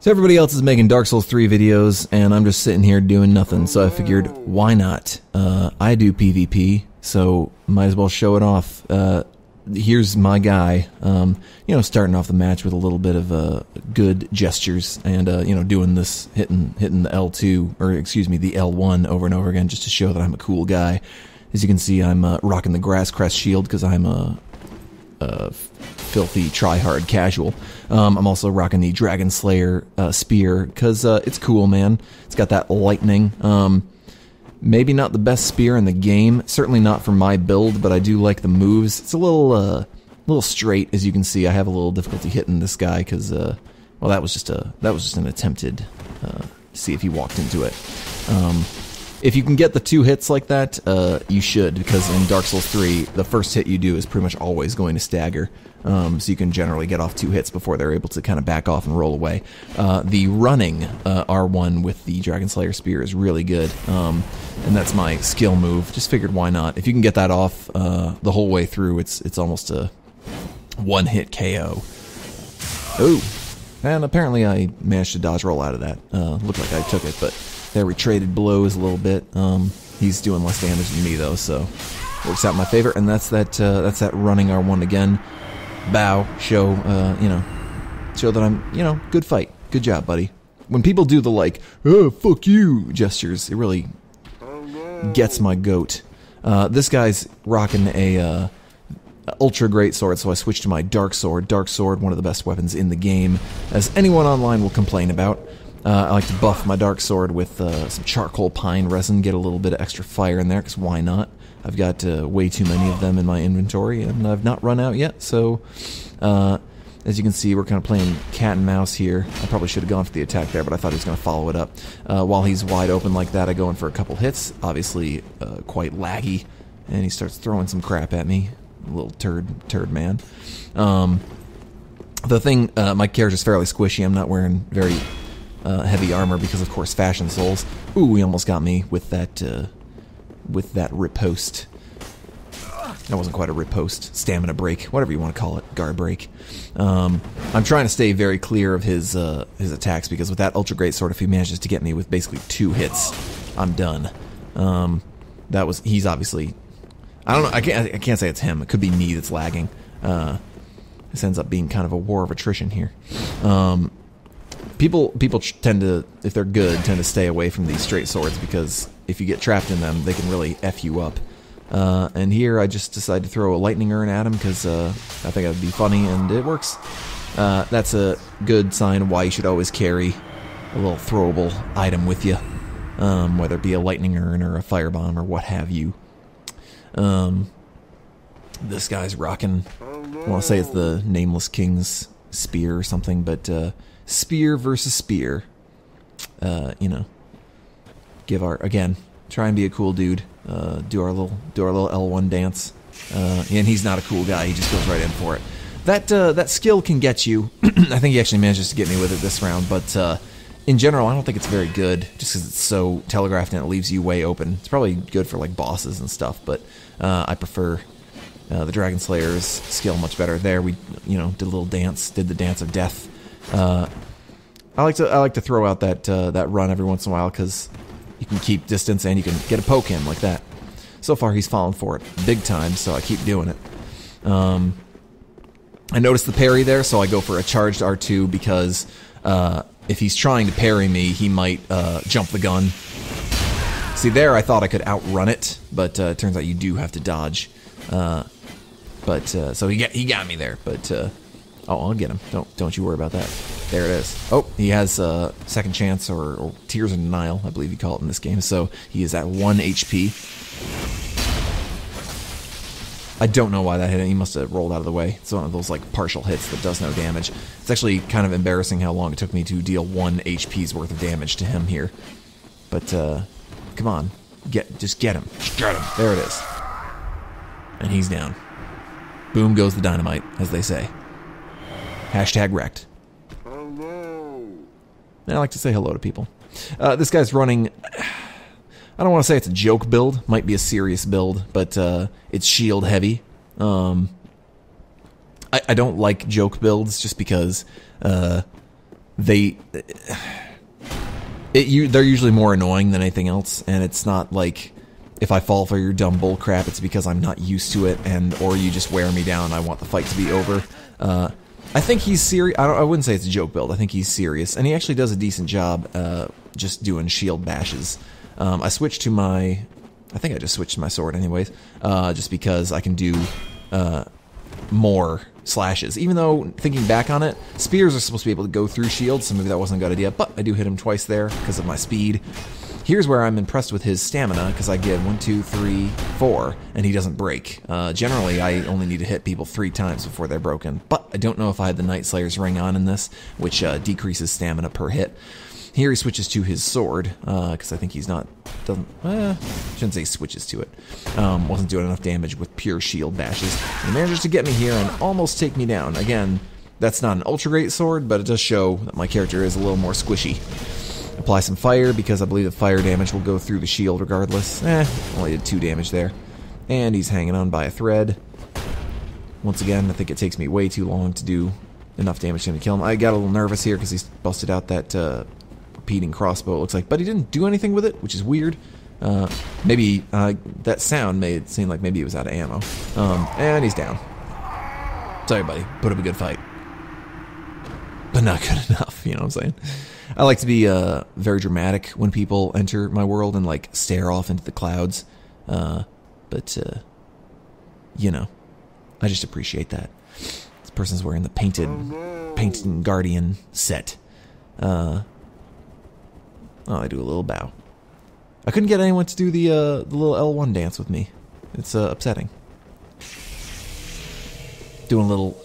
So everybody else is making Dark Souls 3 videos, and I'm just sitting here doing nothing, so I figured, why not? I do PvP, so might as well show it off. Here's my guy, starting off the match with a little bit of good gestures, and, doing this, hitting the L2, or excuse me, the L1 over and over again, just to show that I'm a cool guy. As you can see, I'm rocking the Grass Crest shield, because I'm a filthy try-hard casual. I'm also rocking the Dragon Slayer spear, because it's cool, man. It's got that lightning. Maybe not the best spear in the game, certainly not for my build, but I do like the moves. It's a little straight, as you can see. I have a little difficulty hitting this guy, because, well, that was just an attempted, see if he walked into it. If you can get the 2 hits like that, you should, because in Dark Souls 3, the first hit you do is pretty much always going to stagger. So you can generally get off 2 hits before they're able to kind of back off and roll away. The running R1 with the Dragon Slayer Spear is really good, and that's my skill move. Just figured why not. If you can get that off the whole way through, it's almost a one-hit KO. Ooh, and apparently I managed to dodge roll out of that. Looked like I took it, but there we traded blows a little bit. He's doing less damage than me though, so works out in my favor. And that's that running R1 again. Bow, show that I'm, good fight. Good job, buddy. When people do the like, oh, fuck you gestures, it really gets my goat. This guy's rocking a ultra great sword, so I switched to my dark sword. Dark sword, one of the best weapons in the game, as anyone online will complain about. I like to buff my dark sword with some charcoal pine resin, get a little bit of extra fire in there, because why not? I've got way too many of them in my inventory, and I've not run out yet, so as you can see, we're kind of playing cat and mouse here. I probably should have gone for the attack there, but I thought he was going to follow it up. While he's wide open like that, I go in for a couple hits, obviously quite laggy, and he starts throwing some crap at me. Little turd man. The thing, my character's fairly squishy. I'm not wearing very heavy armor because, of course, Fashion Souls. Ooh, he almost got me with that riposte. That wasn't quite a riposte. Stamina break, whatever you want to call it. Guard break. I'm trying to stay very clear of his attacks, because with that ultra great sword, if he manages to get me with basically 2 hits, I'm done. He's obviously, I don't know. I can't say it's him. It could be me that's lagging. This ends up being kind of a war of attrition here. People tend to, if they're good, tend to stay away from these straight swords, because if you get trapped in them, they can really F you up. And here I just decided to throw a lightning urn at him, because I think that would be funny, and it works. That's a good sign of why you should always carry a little throwable item with you, whether it be a lightning urn or a firebomb or what have you. This guy's rocking, I want to say it's the Nameless King's spear or something, but spear versus spear. Again, try and be a cool dude. Do our little L1 dance. And he's not a cool guy. He just goes right in for it. That skill can get you. I think he actually manages to get me with it this round, but in general, I don't think it's very good, just because it's so telegraphed and it leaves you way open. It's probably good for like bosses and stuff, but I prefer the Dragon Slayer's skill much better. There, we did a little dance, did the dance of death. I like to throw out that run every once in a while, because you can keep distance and you can get a poke in like that. So far, he's fallen for it big time, so I keep doing it. I noticed the parry there, so I go for a charged R2, because if he's trying to parry me, he might jump the gun. See, there I thought I could outrun it, but it turns out you do have to dodge. So he got me there, but I'll get him. Don't you worry about that. There it is. Oh, he has second chance, or Tears of Denial, I believe you call it in this game. So he is at 1 HP. I don't know why that hit him. He must have rolled out of the way. It's one of those like partial hits that does no damage. It's actually kind of embarrassing how long it took me to deal 1 HP's worth of damage to him here. But come on, just get him. Get him. There it is. And he's down. Boom goes the dynamite, as they say. Hashtag wrecked. I like to say hello to people. This guy's running, I don't want to say it's a joke build, might be a serious build, but it's shield heavy. I don't like joke builds, just because they're usually more annoying than anything else, and it's not like if I fall for your dumb bull crap, it's because I'm not used to it, or you just wear me down. I want the fight to be over. I think he's serious. I wouldn't say it's a joke build. I think he's serious, and he actually does a decent job just doing shield bashes. I switched to my... I think I just switched to my sword anyways, just because I can do more slashes. Even though, thinking back on it, spears are supposed to be able to go through shields, so maybe that wasn't a good idea, but I do hit him twice there because of my speed. Here's where I'm impressed with his stamina, because I get 1, 2, 3, 4, and he doesn't break. Generally, I only need to hit people 3 times before they're broken, but I don't know if I had the Night Slayer's ring on in this, which decreases stamina per hit. Here he switches to his sword, because I think he's not... shouldn't say switches to it. Wasn't doing enough damage with pure shield bashes. He manages to get me here and almost take me down. Again, that's not an ultra great sword, but it does show that my character is a little more squishy. Apply some fire, because I believe the fire damage will go through the shield regardless. Only did 2 damage there. And he's hanging on by a thread. Once again, I think it takes me way too long to do enough damage to him to kill him. I got a little nervous here because he's busted out that repeating crossbow, it looks like. But he didn't do anything with it, which is weird. Maybe that sound made it seem like maybe he was out of ammo. And he's down. Sorry, buddy. Put up a good fight. But not good enough, you know what I'm saying? I like to be very dramatic when people enter my world and like stare off into the clouds. But you know, I just appreciate that. This person's wearing the painted Guardian set. Oh, I do a little bow. I couldn't get anyone to do the little L1 dance with me. It's upsetting. Doing a little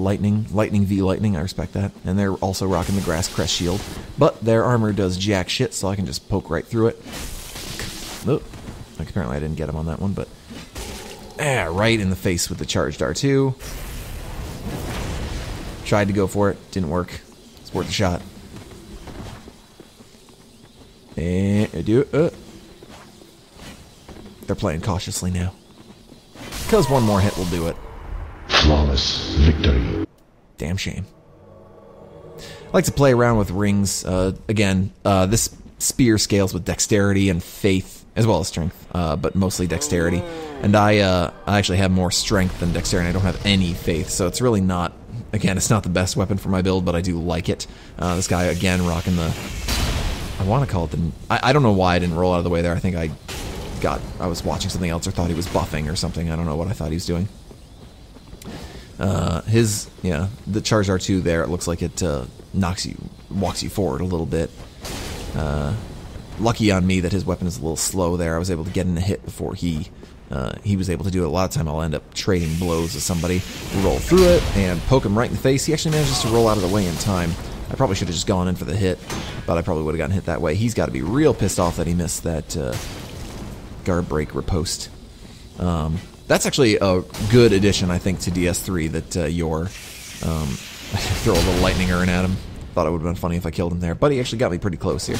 lightning v lightning. I respect that. And they're also rocking the grass crest shield, but their armor does jack shit, so I can just poke right through it. Oh, like apparently I didn't get him on that one, but right in the face with the charged R2. Tried to go for it, didn't work. It's worth a shot. And I do it. They're playing cautiously now, because one more hit will do it. Flawless victory. Damn shame. I like to play around with rings. Again, this spear scales with dexterity and faith, as well as strength, but mostly dexterity. And I actually have more strength than dexterity. I don't have any faith, so it's really not... Again, it's not the best weapon for my build, but I do like it. This guy, again, rocking the... I want to call it the... I don't know why I didn't roll out of the way there. I think I was watching something else or thought he was buffing or something. I don't know what I thought he was doing. The charged R2 there, it looks like it walks you forward a little bit. Lucky on me that his weapon is a little slow there. I was able to get in a hit before he was able to do it. A lot of time I'll end up trading blows with somebody, roll through it, and poke him right in the face. He actually manages to roll out of the way in time. I probably should have just gone in for the hit, but I probably would have gotten hit that way. He's got to be real pissed off that he missed that guard break riposte. That's actually a good addition, I think, to DS3, that throw a little lightning urn at him. Thought it would have been funny if I killed him there, but he actually got me pretty close here.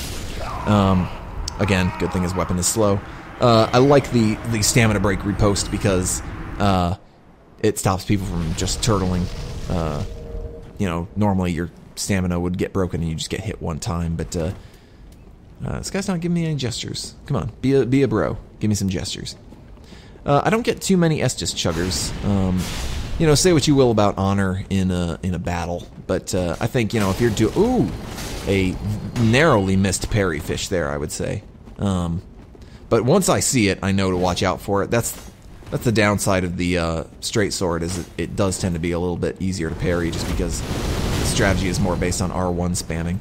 Again, good thing his weapon is slow. I like the stamina break riposte because it stops people from just turtling. Normally your stamina would get broken and you just get hit one time, but this guy's not giving me any gestures. Come on, be a bro. Give me some gestures. I don't get too many Estus chuggers. Say what you will about honor in a battle, but I think if you're a narrowly missed parry fish there, I would say. But once I see it, I know to watch out for it. That's the downside of the straight sword, is it does tend to be a little bit easier to parry, just because the strategy is more based on R1 spamming.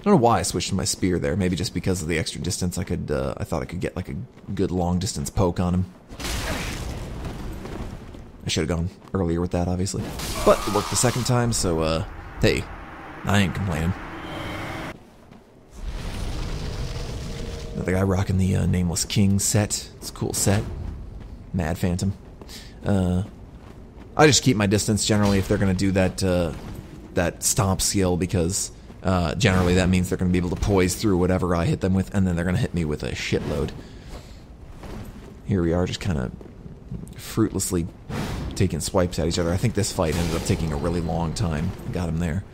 I don't know why I switched to my spear there. Maybe just because of the extra distance. I thought I could get like a good long distance poke on him. I should have gone earlier with that, obviously, but it worked the second time. So, hey, I ain't complaining. Another guy rocking the Nameless King set. It's a cool set. Mad Phantom. I just keep my distance generally if they're gonna do that stomp skill, because generally that means they're going to be able to poise through whatever I hit them with, and then they're going to hit me with a shitload. Here we are, just kind of fruitlessly taking swipes at each other. I think this fight ended up taking a really long time. Got him there.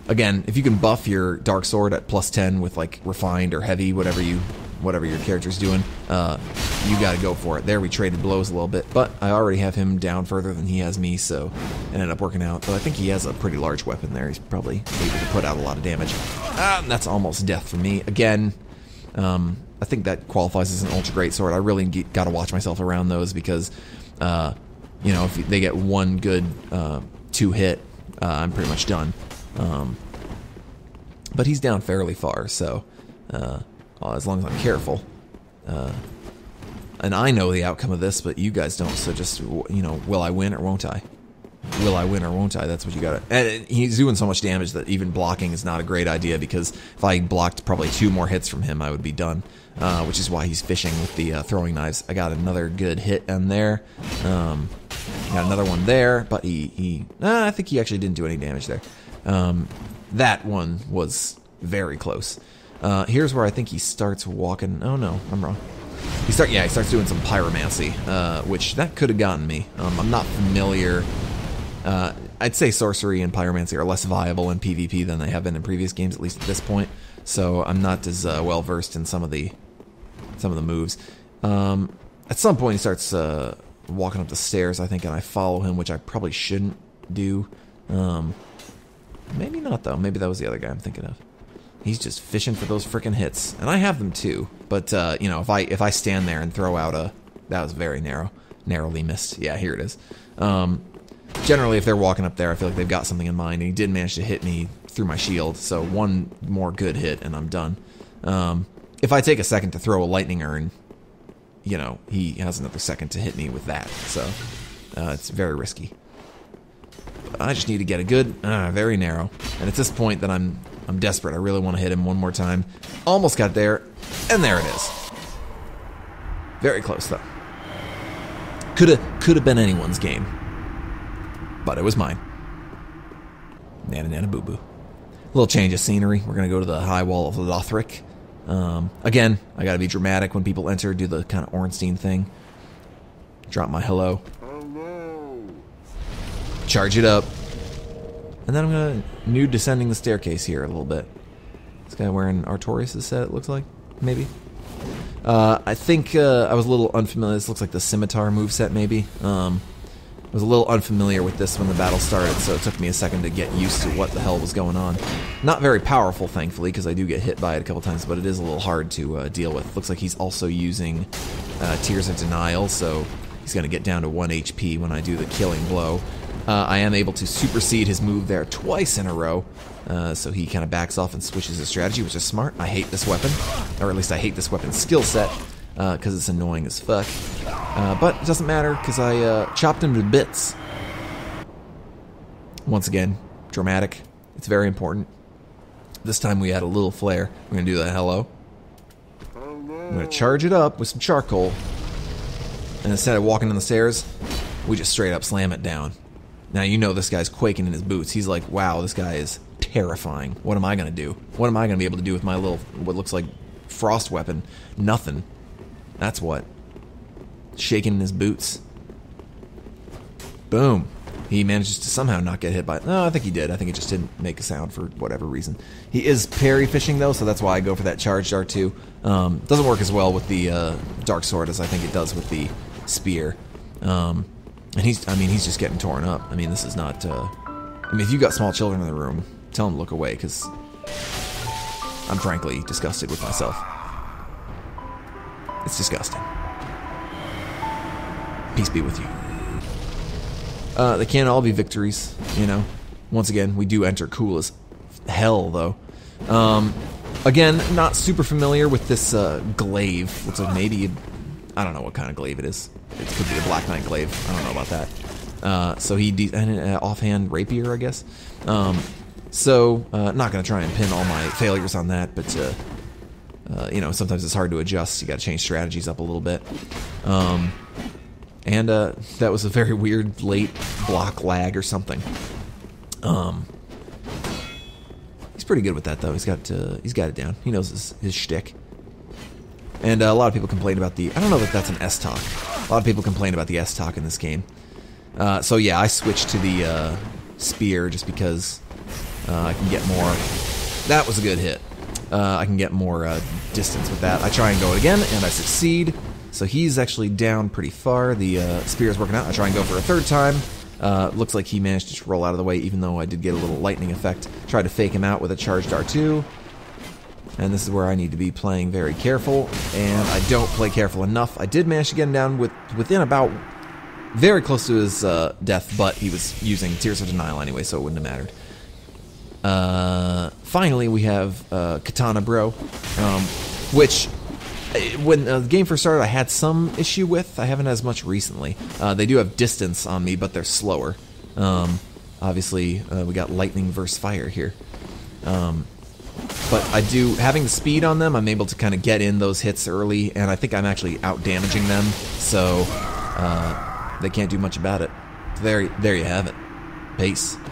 Again, if you can buff your Dark Sword at +10 with like refined or heavy, whatever your character's doing, you got to go for it. There we traded blows a little bit, but I already have him down further than he has me, so it ended up working out. But I think he has a pretty large weapon there. He's probably able to put out a lot of damage. And that's almost death for me. Again, I think that qualifies as an ultra great sword. I really got to watch myself around those because, you know, if they get one good 2-hit, I'm pretty much done. But he's down fairly far, so as long as I'm careful. And I know the outcome of this, but you guys don't, so just, you know, will I win or won't I? Will I win or won't I? That's what you gotta... And he's doing so much damage that even blocking is not a great idea, because if I blocked probably 2 more hits from him, I would be done. Which is why he's fishing with the throwing knives. I got another good hit in there. Got another one there, but I think he actually didn't do any damage there. That one was very close. Here's where I think he starts walking... Oh no, I'm wrong. He starts doing some pyromancy, which that could have gotten me. I'm not familiar... I'd say sorcery and pyromancy are less viable in PvP than they have been in previous games, at least at this point. So I'm not as well versed in some of the moves. At some point he starts walking up the stairs, I think, and I follow him, which I probably shouldn't do. Maybe not though. Maybe that was the other guy I'm thinking of. He's just fishing for those frickin' hits, and I have them too. But you know, if I stand there and throw out that was very narrowly missed. Yeah, here it is. Generally, if they're walking up there, I feel like they've got something in mind, and he did manage to hit me through my shield, so one more good hit, and I'm done. If I take a second to throw a lightning urn, you know, he has another second to hit me with that, so it's very risky. But I just need to get a good, very narrow, and it's this point that I'm desperate. I really want to hit him one more time. Almost got there, and there it is. Very close, though. Could have been anyone's game. But it was mine. Nana nana boo boo. A little change of scenery. We're going to go to the high wall of Lothric. Again, I got to be dramatic when people enter, do the kind of Ornstein thing. Drop my hello. Charge it up. And then I'm going to new descending the staircase here a little bit. This guy wearing Artorias' set, it looks like. Maybe. I think I was a little unfamiliar. This looks like the scimitar moveset, maybe. I was a little unfamiliar with this when the battle started, so it took me a second to get used to what the hell was going on. Not very powerful, thankfully, because I do get hit by it a couple times, but it is a little hard to deal with. Looks like he's also using Tears of Denial, so he's going to get down to 1 HP when I do the killing blow. I am able to supersede his move there twice in a row, so he kind of backs off and switches his strategy, which is smart. I hate this weapon, or at least I hate this weapon's skill set, because it's annoying as fuck. But it doesn't matter, because I chopped him to bits. Once again, dramatic. It's very important. This time we add a little flair. We're going to do the hello. I'm going to charge it up with some charcoal. And instead of walking down the stairs, we just straight up slam it down. Now you know this guy's quaking in his boots. He's like, wow, this guy is terrifying. What am I going to do? What am I going to be able to do with my little, what looks like frost weapon? Nothing. That's what. Shaking in his boots. Boom. He manages to somehow not get hit by it. No, I think he did. I think it just didn't make a sound for whatever reason. He is parry fishing, though, so that's why I go for that charge dart, too. Doesn't work as well with the dark sword as I think it does with the spear. And he's just getting torn up. I mean, this is not... I mean, if you got small children in the room, tell them to look away, because I'm frankly disgusted with myself. It's disgusting. Peace be with you. They can't all be victories, you know. Once again, we do enter cool as hell, though. Again, not super familiar with this glaive. Looks like maybe... I don't know what kind of glaive it is. It could be a Black Knight glaive. I don't know about that. So he... offhand rapier, I guess. So, not going to try and pin all my failures on that, but... you know, sometimes it's hard to adjust. You got to change strategies up a little bit. And that was a very weird late block lag or something. He's pretty good with that, though. He's got it down. He knows his shtick. And a lot of people complain about the... I don't know that that's an S-Talk. A lot of people complain about the S-Talk in this game. So yeah, I switched to the spear just because I can get more... That was a good hit. I can get more distance with that. I try and go again, and I succeed. So he's actually down pretty far. The spear is working out. I try and go for a third time. Looks like he managed to just roll out of the way, even though I did get a little lightning effect. Tried to fake him out with a charged R2. And this is where I need to be playing very careful, and I don't play careful enough. I did manage to get him down within about very close to his death, but he was using Tears of Denial anyway, so it wouldn't have mattered. Finally, we have Katana Bro, which when the game first started, I had some issue with. I haven't as much recently. They do have distance on me, but they're slower. Obviously, we got lightning versus fire here. But I do, having the speed on them, I'm able to kind of get in those hits early, and I think I'm actually out-damaging them, so they can't do much about it. There you have it. Peace.